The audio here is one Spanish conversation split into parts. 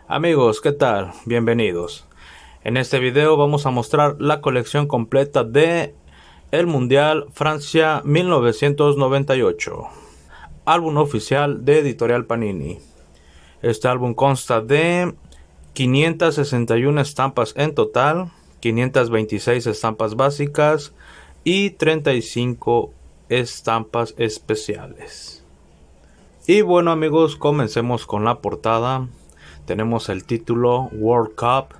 Amigos, ¿qué tal? Bienvenidos. En este video vamos a mostrar la colección completa de el Mundial Francia 1998, álbum oficial de Editorial Panini. Este álbum consta de 561 estampas en total, 526 estampas básicas y 35 estampas especiales. Y bueno amigos, comencemos con la portada. Tenemos el título World Cup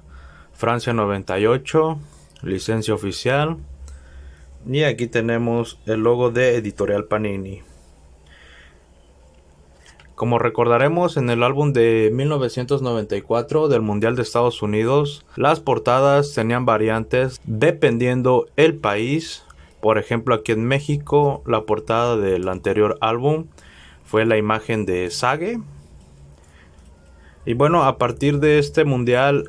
Francia 98, licencia oficial. Y aquí tenemos el logo de Editorial Panini. Como recordaremos, en el álbum de 1994 del Mundial de Estados Unidos, las portadas tenían variantes dependiendo el país. Por ejemplo, aquí en México, la portada del anterior álbum fue la imagen de Sage. Y bueno, a partir de este mundial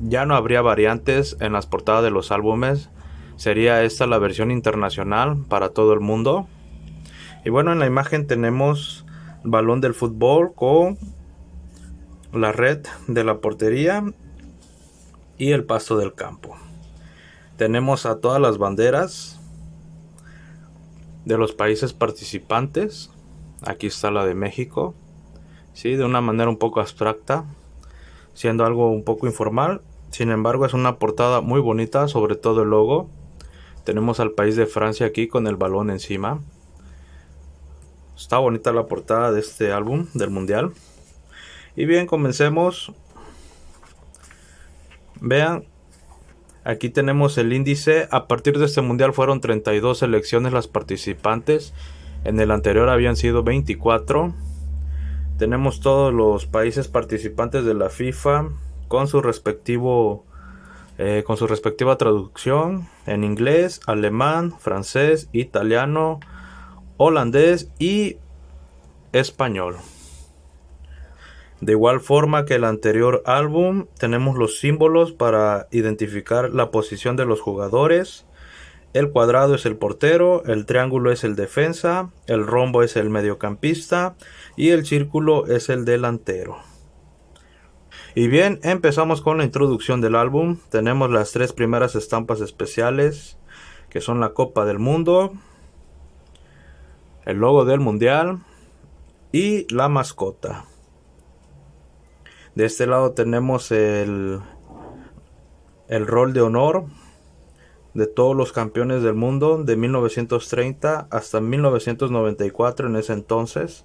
ya no habría variantes en las portadas de los álbumes. Sería esta la versión internacional para todo el mundo. Y bueno, en la imagen tenemos el balón del fútbol con la red de la portería y el pasto del campo. Tenemos a todas las banderas de los países participantes. Aquí está la de México. Sí, de una manera un poco abstracta, siendo algo un poco informal. Sin embargo, es una portada muy bonita, sobre todo el logo. Tenemos al país de Francia aquí con el balón encima. Está bonita la portada de este álbum del mundial. Y bien, comencemos. Vean, aquí tenemos el índice. A partir de este mundial fueron 32 selecciones las participantes. En el anterior habían sido 24. Tenemos todos los países participantes de la FIFA con su respectiva traducción en inglés, alemán, francés, italiano, holandés y español. De igual forma que el anterior álbum, tenemos los símbolos para identificar la posición de los jugadores. El cuadrado es el portero, el triángulo es el defensa, el rombo es el mediocampista y el círculo es el delantero. Y bien, empezamos con la introducción del álbum. Tenemos las tres primeras estampas especiales, que son la Copa del Mundo, el logo del Mundial y la mascota. De este lado tenemos el rol de honor de todos los campeones del mundo de 1930 hasta 1994 en ese entonces.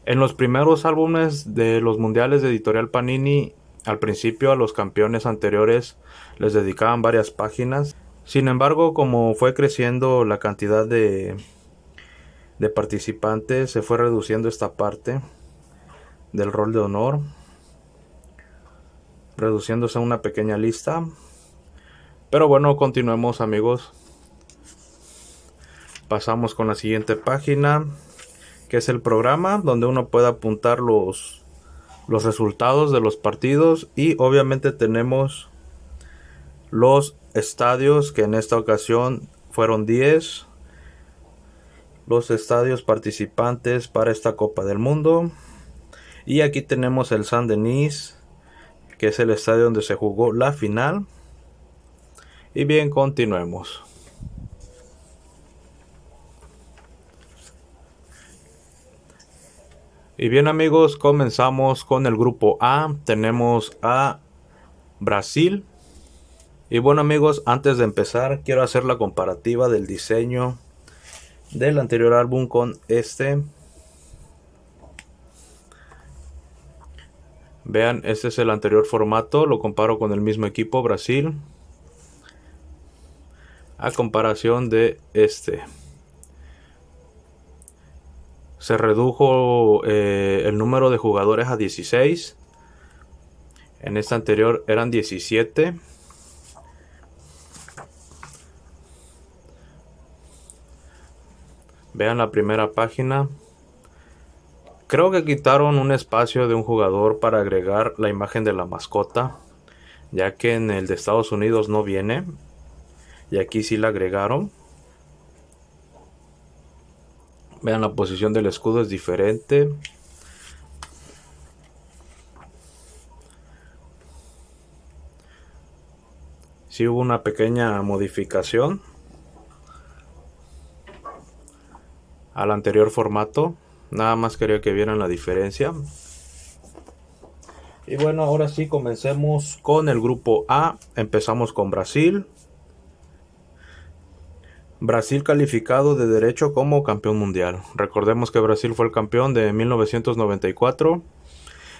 En los primeros álbumes de los mundiales de Editorial Panini, al principio a los campeones anteriores les dedicaban varias páginas. Sin embargo, como fue creciendo la cantidad de participantes, se fue reduciendo esta parte del rol de honor, reduciéndose a una pequeña lista. Pero bueno, continuemos amigos. Pasamos con la siguiente página, que es el programa, donde uno puede apuntar los resultados de los partidos. Y obviamente tenemos los estadios, que en esta ocasión fueron 10. Los estadios participantes para esta Copa del Mundo. Y aquí tenemos el Saint-Denis, que es el estadio donde se jugó la final. Y bien, continuemos. Y bien amigos, comenzamos con el grupo A. Tenemos a Brasil. Y bueno amigos, antes de empezar quiero hacer la comparativa del diseño del anterior álbum con este. Vean, este es el anterior formato, lo comparo con el mismo equipo, Brasil, a comparación de este. Se redujo el número de jugadores a 16. En este anterior eran 17. Vean la primera página. Creo que quitaron un espacio de un jugador para agregar la imagen de la mascota, ya que en el de Estados Unidos no viene. Y aquí sí la agregaron. Vean, la posición del escudo es diferente. Sí hubo una pequeña modificación al anterior formato. Nada más quería que vieran la diferencia. Y bueno, ahora sí comencemos con el grupo A. Empezamos con Brasil. Brasil calificado de derecho como campeón mundial. Recordemos que Brasil fue el campeón de 1994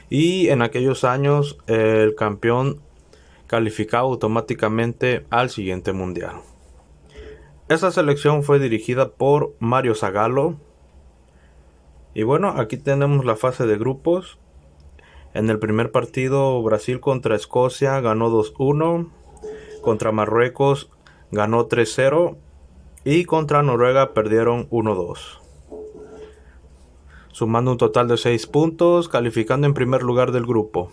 y en aquellos años el campeón calificaba automáticamente al siguiente mundial. Esa selección fue dirigida por Mario Zagallo. Y bueno, aquí tenemos la fase de grupos. En el primer partido, Brasil contra Escocia ganó 2-1. Contra Marruecos ganó 3-0. Y contra Noruega perdieron 1-2. Sumando un total de 6 puntos, calificando en primer lugar del grupo.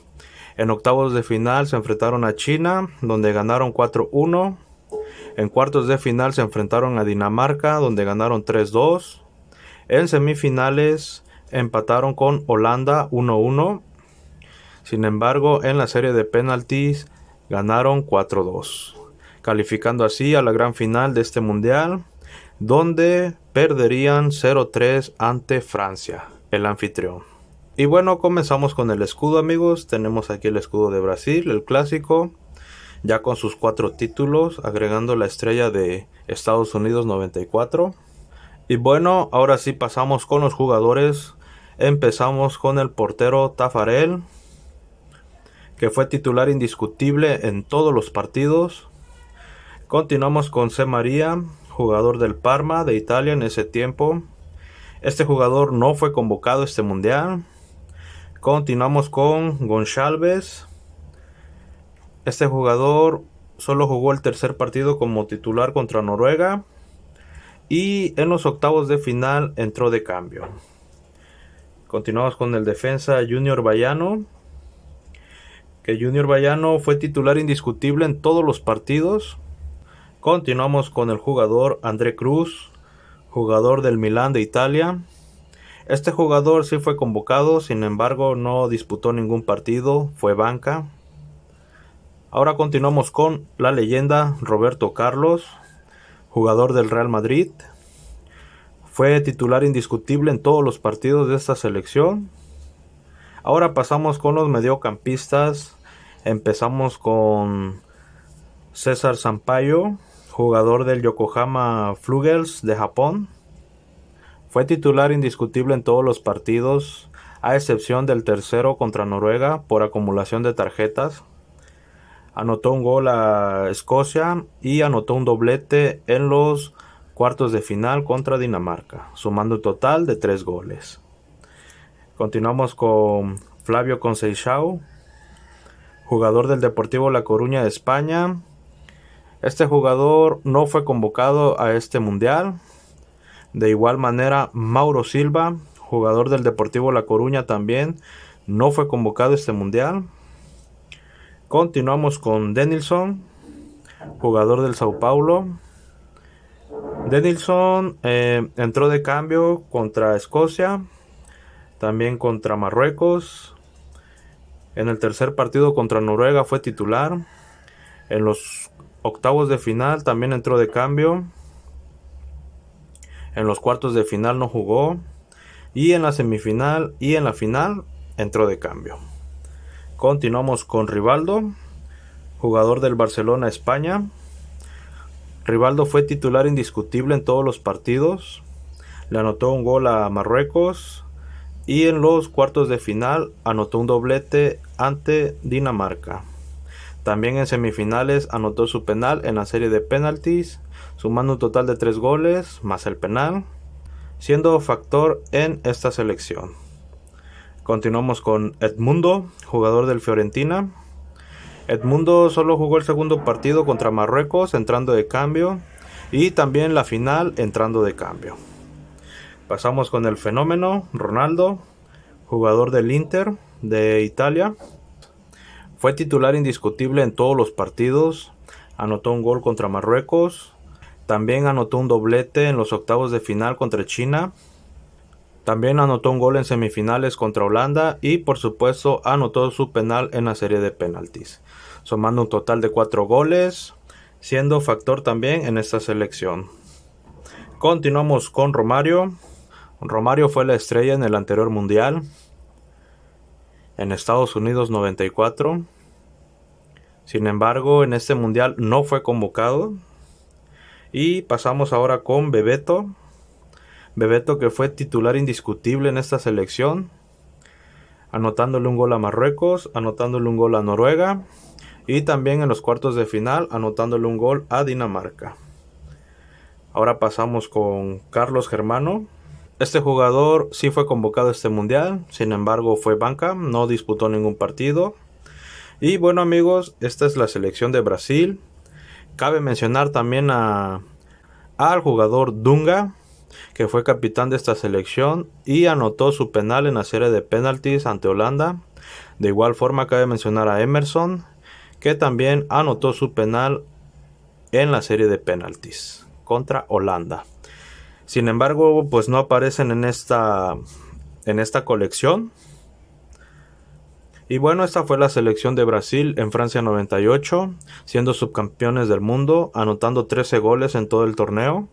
En octavos de final se enfrentaron a China, donde ganaron 4-1. En cuartos de final se enfrentaron a Dinamarca, donde ganaron 3-2. En semifinales empataron con Holanda 1-1. Sin embargo, en la serie de penaltis ganaron 4-2, calificando así a la gran final de este mundial, donde perderían 0-3 ante Francia, el anfitrión. Y bueno, comenzamos con el escudo, amigos. Tenemos aquí el escudo de Brasil, el clásico, ya con sus 4 títulos, agregando la estrella de Estados Unidos 94. Y bueno, ahora sí pasamos con los jugadores. Empezamos con el portero Taffarel, que fue titular indiscutible en todos los partidos. Continuamos con C. María, jugador del Parma de Italia en ese tiempo. Este jugador no fue convocado a este mundial. Continuamos con Gonçalves. Este jugador solo jugó el tercer partido como titular contra Noruega. Y en los octavos de final entró de cambio. Continuamos con el defensa Junior Baiano, que Junior Baiano fue titular indiscutible en todos los partidos. Continuamos con el jugador André Cruz, jugador del Milán de Italia. Este jugador sí fue convocado, sin embargo no disputó ningún partido, fue banca. Ahora continuamos con la leyenda Roberto Carlos, jugador del Real Madrid. Fue titular indiscutible en todos los partidos de esta selección. Ahora pasamos con los mediocampistas. Empezamos con César Sampaio, jugador del Yokohama Flugels de Japón. Fue titular indiscutible en todos los partidos, a excepción del tercero contra Noruega por acumulación de tarjetas. Anotó un gol a Escocia y anotó un doblete en los cuartos de final contra Dinamarca, sumando un total de 3 goles. Continuamos con Flavio Conceição, jugador del Deportivo La Coruña de España. Este jugador no fue convocado a este mundial. De igual manera, Mauro Silva, jugador del Deportivo La Coruña, también no fue convocado a este mundial. Continuamos con Denilson, jugador del Sao Paulo. Denilson entró de cambio contra Escocia, también contra Marruecos. En el tercer partido contra Noruega fue titular. En los octavos de final también entró de cambio. En los cuartos de final no jugó. Y en la semifinal y en la final entró de cambio. Continuamos con Rivaldo, jugador del Barcelona, España. Rivaldo fue titular indiscutible en todos los partidos. Le anotó un gol a Marruecos. Y en los cuartos de final anotó un doblete ante Dinamarca. También en semifinales anotó su penal en la serie de penaltis, sumando un total de 3 goles más el penal, siendo factor en esta selección. Continuamos con Edmundo, jugador del Fiorentina. Edmundo solo jugó el segundo partido contra Marruecos entrando de cambio y también la final entrando de cambio. Pasamos con el fenómeno Ronaldo, jugador del Inter de Italia. Fue titular indiscutible en todos los partidos. Anotó un gol contra Marruecos. También anotó un doblete en los octavos de final contra China. También anotó un gol en semifinales contra Holanda. Y por supuesto anotó su penal en la serie de penaltis, sumando un total de 4 goles. siendo factor también en esta selección. Continuamos con Romario. Romario fue la estrella en el anterior mundial, en Estados Unidos 94. Sin embargo, en este mundial no fue convocado. Y pasamos ahora con Bebeto. Bebeto, que fue titular indiscutible en esta selección, anotándole un gol a Marruecos, anotándole un gol a Noruega y también en los cuartos de final anotándole un gol a Dinamarca. Ahora pasamos con Carlos Germano. Este jugador sí fue convocado a este mundial, sin embargo fue banca, no disputó ningún partido. Y bueno, amigos, esta es la selección de Brasil. Cabe mencionar también al jugador Dunga, que fue capitán de esta selección y anotó su penal en la serie de penaltis ante Holanda. De igual forma cabe mencionar a Emerson, que también anotó su penal en la serie de penaltis contra Holanda. Sin embargo, pues no aparecen en esta colección. Y bueno, esta fue la selección de Brasil en Francia 98, siendo subcampeones del mundo, anotando 13 goles en todo el torneo.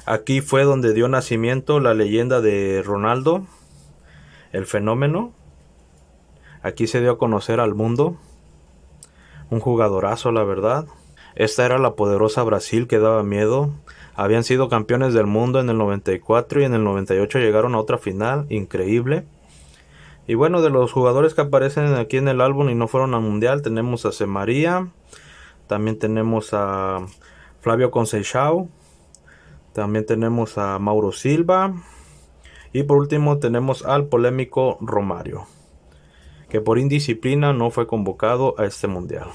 Aquí fue donde dio nacimiento la leyenda de Ronaldo, el fenómeno. Aquí se dio a conocer al mundo. Un jugadorazo, la verdad. Esta era la poderosa Brasil que daba miedo. Habían sido campeones del mundo en el 94 y en el 98 llegaron a otra final. Increíble. Y bueno, de los jugadores que aparecen aquí en el álbum y no fueron al mundial, tenemos a Semaría. También tenemos a Flavio Conceição. También tenemos a Mauro Silva. Y por último tenemos al polémico Romario, que por indisciplina no fue convocado a este mundial.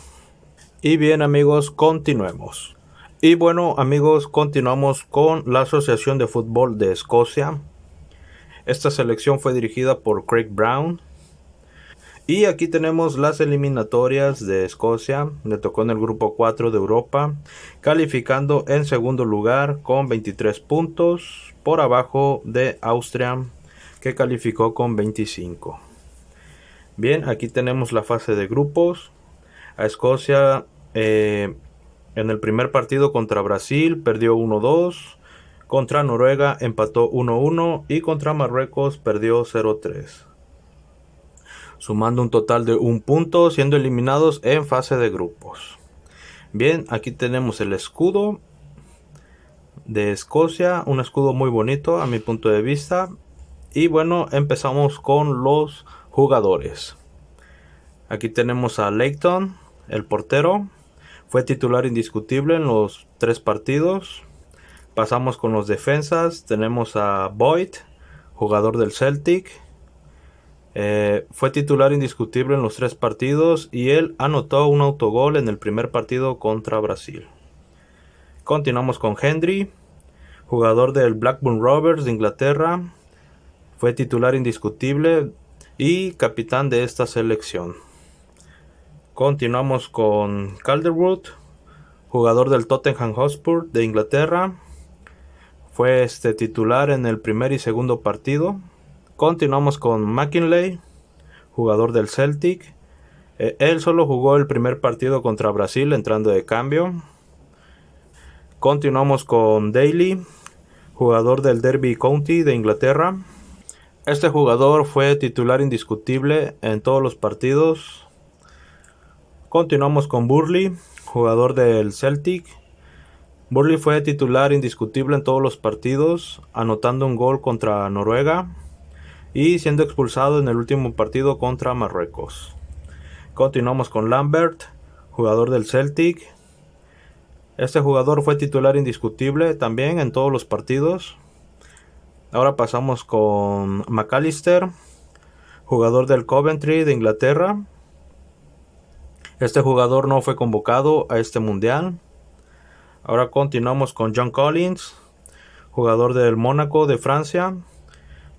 Y bien, amigos, continuemos. Y bueno, amigos, continuamos con la Asociación de Fútbol de Escocia. Esta selección fue dirigida por Craig Brown. Y aquí tenemos las eliminatorias de Escocia. Le tocó en el grupo 4 de Europa, calificando en segundo lugar con 23 puntos, por abajo de Austria, que calificó con 25. Bien, aquí tenemos la fase de grupos. A Escocia en el primer partido contra Brasil perdió 1-2, contra Noruega empató 1-1 y contra Marruecos perdió 0-3, sumando un total de 1 punto, siendo eliminados en fase de grupos. Bien, aquí tenemos el escudo de Escocia, un escudo muy bonito a mi punto de vista. Y bueno, empezamos con los jugadores. Aquí tenemos a Leighton, el portero. Fue titular indiscutible en los 3 partidos. Pasamos con los defensas. Tenemos a Boyd, jugador del Celtic. Fue titular indiscutible en los 3 partidos y él anotó un autogol en el primer partido contra Brasil. Continuamos con Hendry, jugador del Blackburn Rovers de Inglaterra. Fue titular indiscutible y capitán de esta selección. Continuamos con Calderwood, jugador del Tottenham Hotspur de Inglaterra. Fue titular en el primer y segundo partido. Continuamos con McKinley, jugador del Celtic. Él solo jugó el primer partido contra Brasil entrando de cambio. Continuamos con Daly, jugador del Derby County de Inglaterra. Este jugador fue titular indiscutible en todos los partidos. Continuamos con Burley, jugador del Celtic. Burley fue titular indiscutible en todos los partidos, anotando un gol contra Noruega y siendo expulsado en el último partido contra Marruecos. Continuamos con Lambert, jugador del Celtic. Este jugador fue titular indiscutible también en todos los partidos. Ahora pasamos con McAllister, jugador del Coventry de Inglaterra. Este jugador no fue convocado a este mundial. Ahora continuamos con John Collins, jugador del Mónaco de Francia.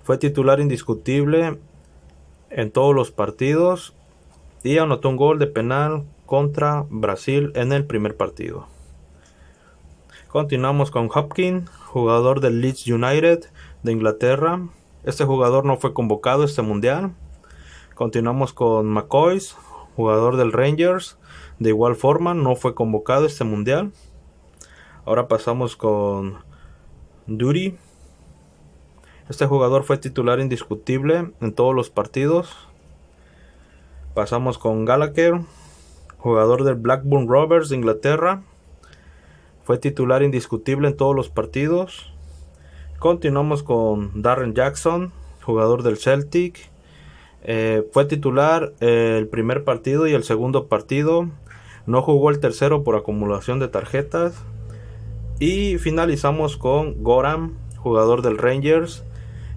Fue titular indiscutible en todos los partidos y anotó un gol de penal contra Brasil en el primer partido. Continuamos con Hopkins, jugador del Leeds United de Inglaterra. Este jugador no fue convocado a este mundial. Continuamos con McCoy, jugador del Rangers. De igual forma, no fue convocado a este mundial. Ahora pasamos con Duty. Este jugador fue titular indiscutible en todos los partidos. Pasamos con Gallagher, jugador del Blackburn Rovers de Inglaterra. Fue titular indiscutible en todos los partidos. Continuamos con Darren Jackson, jugador del Celtic. Fue titular el primer partido y el segundo partido. No jugó el tercero por acumulación de tarjetas. Y finalizamos con Goram, jugador del Rangers.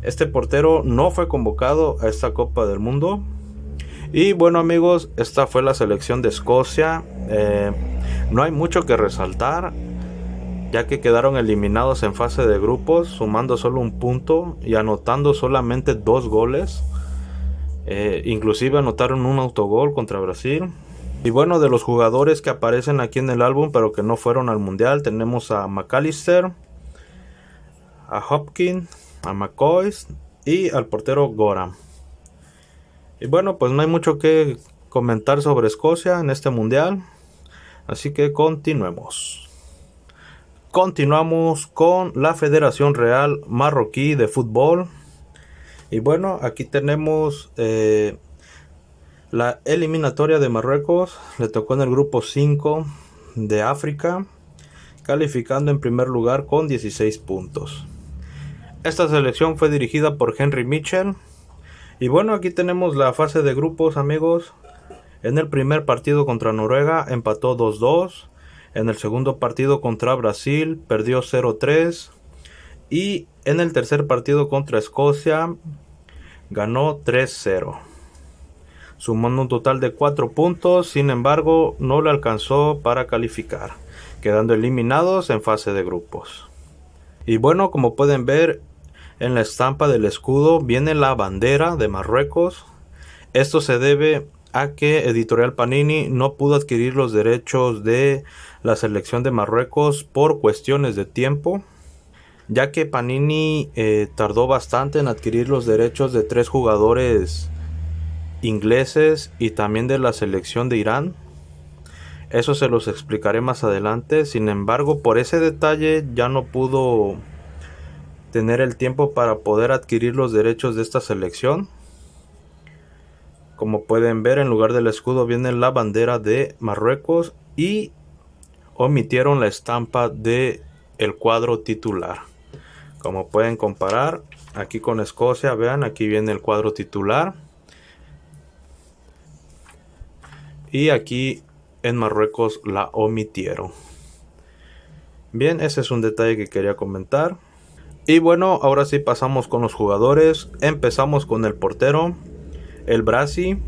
Este portero no fue convocado a esta Copa del Mundo. Y bueno, amigos, esta fue la selección de Escocia. No hay mucho que resaltar, ya que quedaron eliminados en fase de grupos, sumando solo un punto y anotando solamente 2 goles. Inclusive anotaron un autogol contra Brasil. Y bueno, de los jugadores que aparecen aquí en el álbum pero que no fueron al mundial, tenemos a McAllister, a Hopkins, a McCoy y al portero Goram. Y bueno, pues no hay mucho que comentar sobre Escocia en este mundial, así que continuemos. Continuamos con la Federación Real Marroquí de Fútbol. Y bueno, aquí tenemos la eliminatoria de Marruecos. Le tocó en el grupo 5 de África, calificando en primer lugar con 16 puntos. Esta selección fue dirigida por Henry Mitchell. Y bueno, aquí tenemos la fase de grupos, amigos. En el primer partido contra Noruega empató 2-2. En el segundo partido contra Brasil perdió 0-3. Y en el tercer partido contra Escocia ganó 3-0. Sumando un total de 4 puntos. Sin embargo, no le alcanzó para calificar, quedando eliminados en fase de grupos. Y bueno, como pueden ver, en la estampa del escudo viene la bandera de Marruecos. Esto se debe a que Editorial Panini no pudo adquirir los derechos de la selección de Marruecos por cuestiones de tiempo, ya que Panini tardó bastante en adquirir los derechos de 3 jugadores ingleses y también de la selección de Irán. Eso se los explicaré más adelante. Sin embargo, por ese detalle ya no pudo tener el tiempo para poder adquirir los derechos de esta selección. Como pueden ver, en lugar del escudo viene la bandera de Marruecos y omitieron la estampa de el cuadro titular. Como pueden comparar aquí con Escocia, vean, aquí viene el cuadro titular y aquí en Marruecos la omitieron. Bien, ese es un detalle que quería comentar. Y bueno, ahora sí pasamos con los jugadores. Empezamos con el portero, el Brasi.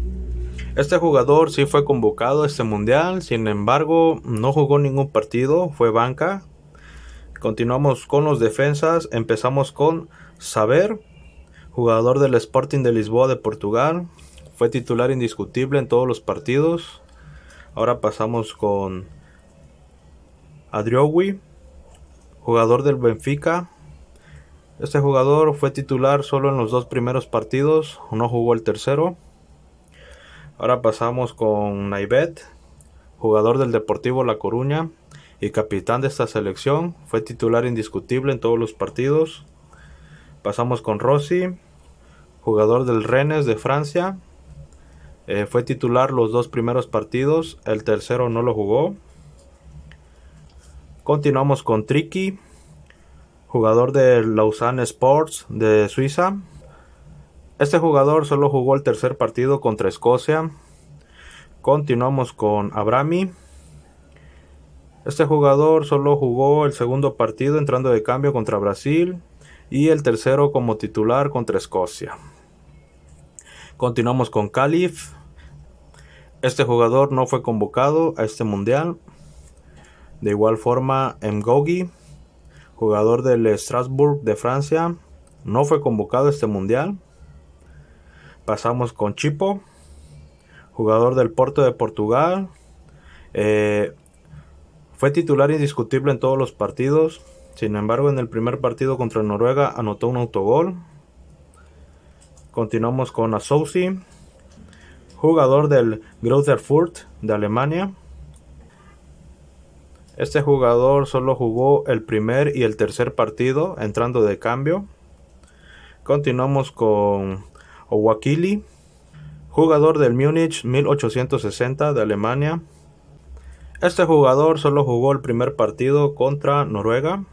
Este jugador sí fue convocado a este mundial, sin embargo no jugó ningún partido, fue banca. Continuamos con los defensas. Empezamos con Saber, jugador del Sporting de Lisboa de Portugal. Fue titular indiscutible en todos los partidos. Ahora pasamos con Adrioui, jugador del Benfica. Este jugador fue titular solo en los 2 primeros partidos, no jugó el tercero. Ahora pasamos con Naibet, jugador del Deportivo La Coruña y capitán de esta selección. Fue titular indiscutible en todos los partidos. Pasamos con Rossi, jugador del Rennes de Francia. Fue titular los 2 primeros partidos, el tercero no lo jugó. Continuamos con Tricky, jugador del Lausanne Sports de Suiza. Este jugador solo jugó el tercer partido contra Escocia. Continuamos con Abrami. Este jugador solo jugó el segundo partido entrando de cambio contra Brasil y el tercero como titular contra Escocia. Continuamos con Khalif. Este jugador no fue convocado a este mundial. De igual forma, Mgogi, jugador del Strasbourg de Francia, no fue convocado a este mundial. Pasamos con Chipo, jugador del Porto de Portugal. Fue titular indiscutible en todos los partidos. Sin embargo, en el primer partido contra Noruega anotó un autogol. Continuamos con Asousi, jugador del Greuther Fürth de Alemania. Este jugador solo jugó el primer y el tercer partido entrando de cambio. Continuamos con Owakili, jugador del Múnich 1860 de Alemania. Este jugador solo jugó el primer partido contra Noruega.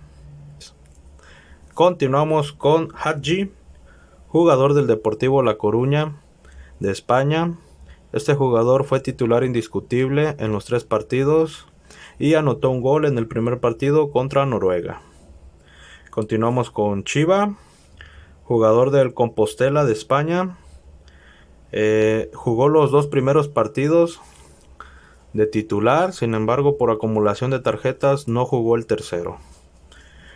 Continuamos con Hadji, jugador del Deportivo La Coruña de España. Este jugador fue titular indiscutible en los 3 partidos y anotó un gol en el primer partido contra Noruega. Continuamos con Chiva, jugador del Compostela de España. Jugó los 2 primeros partidos de titular, sin embargo por acumulación de tarjetas no jugó el tercero.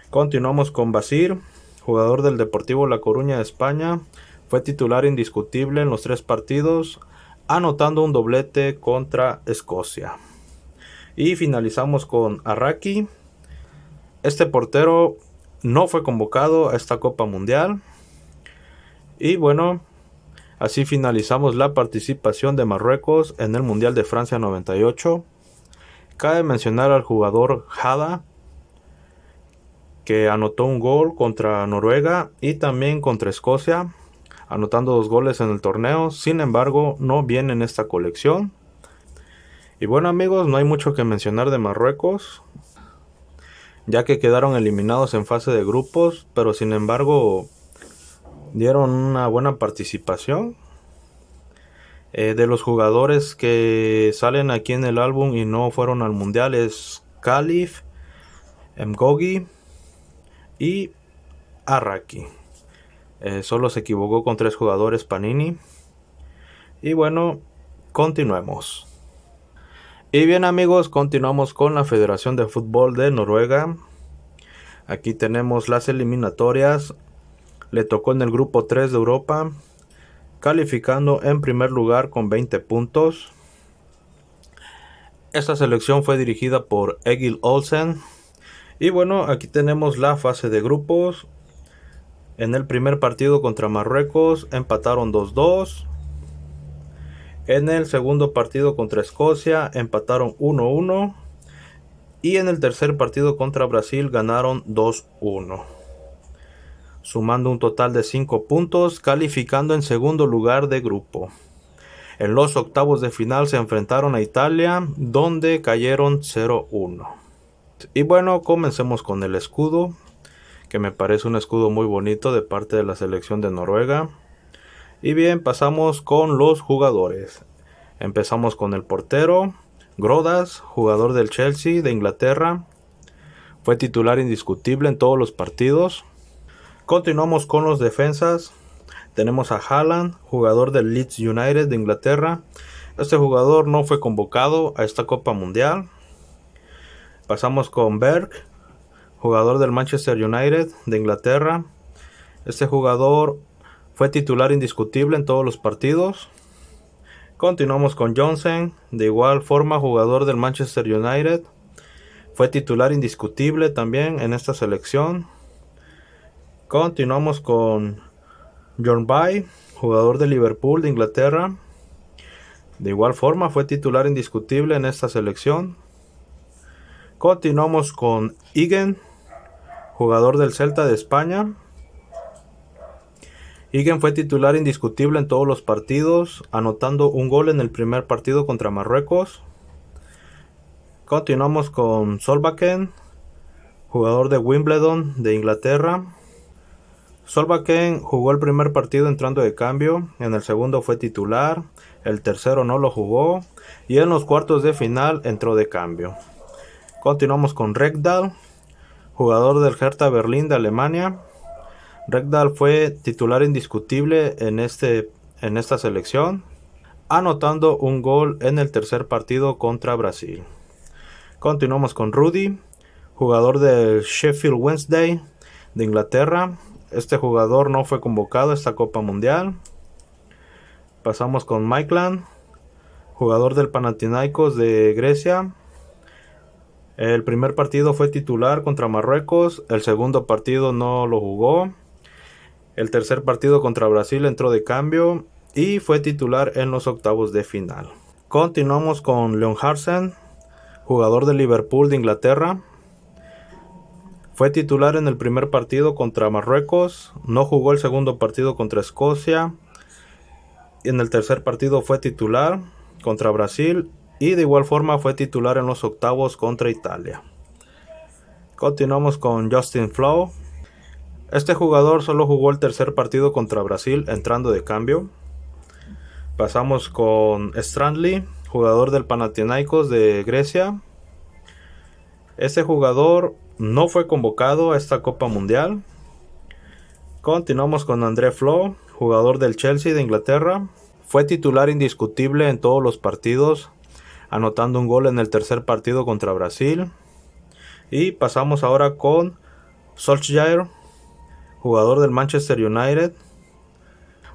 Continuamos con Basir, jugador del Deportivo La Coruña de España. Fue titular indiscutible en los 3 partidos, anotando un doblete contra Escocia. Y finalizamos con Arraki. Este portero no fue convocado a esta Copa Mundial. Y bueno, así finalizamos la participación de Marruecos en el Mundial de Francia 98. Cabe mencionar al jugador Hada, que anotó un gol contra Noruega y también contra Escocia, anotando 2 goles en el torneo. Sin embargo, no viene en esta colección. Y bueno amigos, no hay mucho que mencionar de Marruecos, ya que quedaron eliminados en fase de grupos, pero sin embargo dieron una buena participación. De los jugadores que salen aquí en el álbum y no fueron al mundial es Khalif, Mgogi y Arraki. Solo se equivocó con 3 jugadores Panini. Y bueno, continuemos. Y bien amigos, continuamos con la Federación de Fútbol de Noruega. Aquí tenemos las eliminatorias. Le tocó en el grupo 3 de Europa, calificando en primer lugar con 20 puntos. Esta selección fue dirigida por Egil Olsen. Y bueno, aquí tenemos la fase de grupos. En el primer partido contra Marruecos empataron 2-2. En el segundo partido contra Escocia empataron 1-1. Y en el tercer partido contra Brasil ganaron 2-1. Sumando un total de 5 puntos, calificando en segundo lugar de grupo. En los octavos de final se enfrentaron a Italia, donde cayeron 0-1. Y bueno, comencemos con el escudo, que me parece un escudo muy bonito de parte de la selección de Noruega. Y bien, pasamos con los jugadores. Empezamos con el portero, Grodas, jugador del Chelsea de Inglaterra. Fue titular indiscutible en todos los partidos. Continuamos con los defensas. Tenemos a Haaland, jugador del Leeds United de Inglaterra. Este jugador no fue convocado a esta Copa Mundial. Pasamos con Berg, jugador del Manchester United de Inglaterra. Este jugador fue titular indiscutible en todos los partidos. Continuamos con Johnsen, de igual forma jugador del Manchester United. Fue titular indiscutible también en esta selección. Continuamos con Bjornby, jugador de Liverpool de Inglaterra. De igual forma fue titular indiscutible en esta selección. Continuamos con Igen, jugador del Celta de España. Igen fue titular indiscutible en todos los partidos, anotando un gol en el primer partido contra Marruecos. Continuamos con Solbakken, jugador de Wimbledon de Inglaterra. Solbakken jugó el primer partido entrando de cambio, en el segundo fue titular, el tercero no lo jugó y en los cuartos de final entró de cambio. Continuamos con Rekdal, jugador del Hertha Berlín de Alemania. Rekdal fue titular indiscutible en esta selección, anotando un gol en el tercer partido contra Brasil. Continuamos con Rudy, jugador del Sheffield Wednesday de Inglaterra. Este jugador no fue convocado a esta Copa Mundial. Pasamos con Maitland, jugador del Panathinaikos de Grecia. El primer partido fue titular contra Marruecos, el segundo partido no lo jugó. El tercer partido contra Brasil entró de cambio y fue titular en los octavos de final. Continuamos con Leon Harsen, jugador de Liverpool de Inglaterra. Fue titular en el primer partido contra Marruecos, no jugó el segundo partido contra Escocia. En el tercer partido fue titular contra Brasil y de igual forma fue titular en los octavos contra Italia. Continuamos con Justin Flow. Este jugador solo jugó el tercer partido contra Brasil entrando de cambio. Pasamos con Stranley, jugador del Panathinaikos de Grecia. Este jugador no fue convocado a esta Copa Mundial. Continuamos con André Flo, jugador del Chelsea de Inglaterra. Fue titular indiscutible en todos los partidos, anotando un gol en el tercer partido contra Brasil. Y pasamos ahora con Solskjaer, jugador del Manchester United.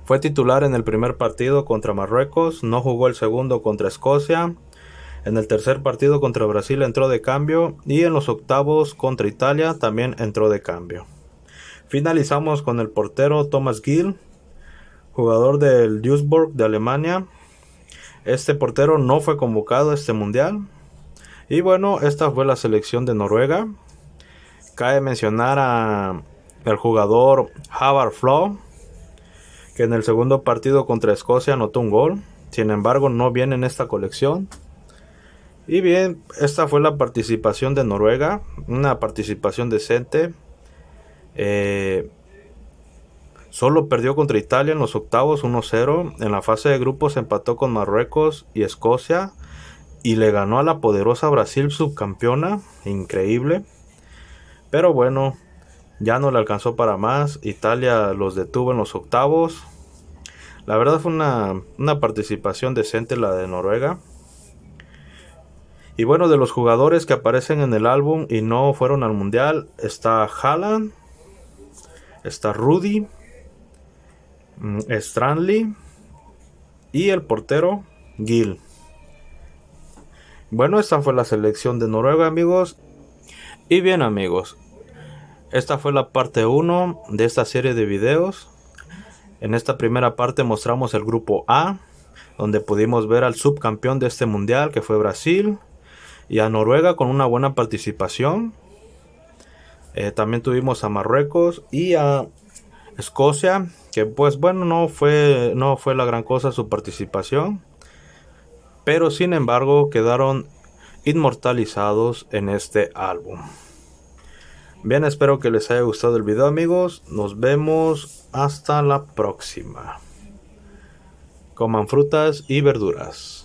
Fue titular en el primer partido contra Marruecos, no jugó el segundo contra Escocia. En el tercer partido contra Brasil entró de cambio y en los octavos contra Italia también entró de cambio. Finalizamos con el portero Thomas Gill, jugador del Duisburg de Alemania. Este portero no fue convocado a este mundial. Y bueno, esta fue la selección de Noruega. Cabe mencionar al jugador Håvard Flo, que en el segundo partido contra Escocia anotó un gol. Sin embargo, no viene en esta colección. Y bien, esta fue la participación de Noruega, una participación decente. Solo perdió contra Italia en los octavos 1-0. En la fase de grupos empató con Marruecos y Escocia y le ganó a la poderosa Brasil, subcampeona. Increíble. Pero bueno, ya no le alcanzó para más. Italia los detuvo en los octavos. La verdad fue una participación decente la de Noruega. Y bueno, de los jugadores que aparecen en el álbum y no fueron al mundial, está Haaland, está Rudy, Stranley y el portero Gill. Bueno, esta fue la selección de Noruega, amigos. Y bien, amigos, esta fue la parte 1 de esta serie de videos. En esta primera parte mostramos el grupo A, donde pudimos ver al subcampeón de este mundial, que fue Brasil, y a Noruega con una buena participación. También tuvimos a Marruecos y a Escocia, que pues bueno, no fue la gran cosa su participación, pero sin embargo quedaron inmortalizados en este álbum. Bien, espero que les haya gustado el video, amigos. Nos vemos hasta la próxima. Coman frutas y verduras.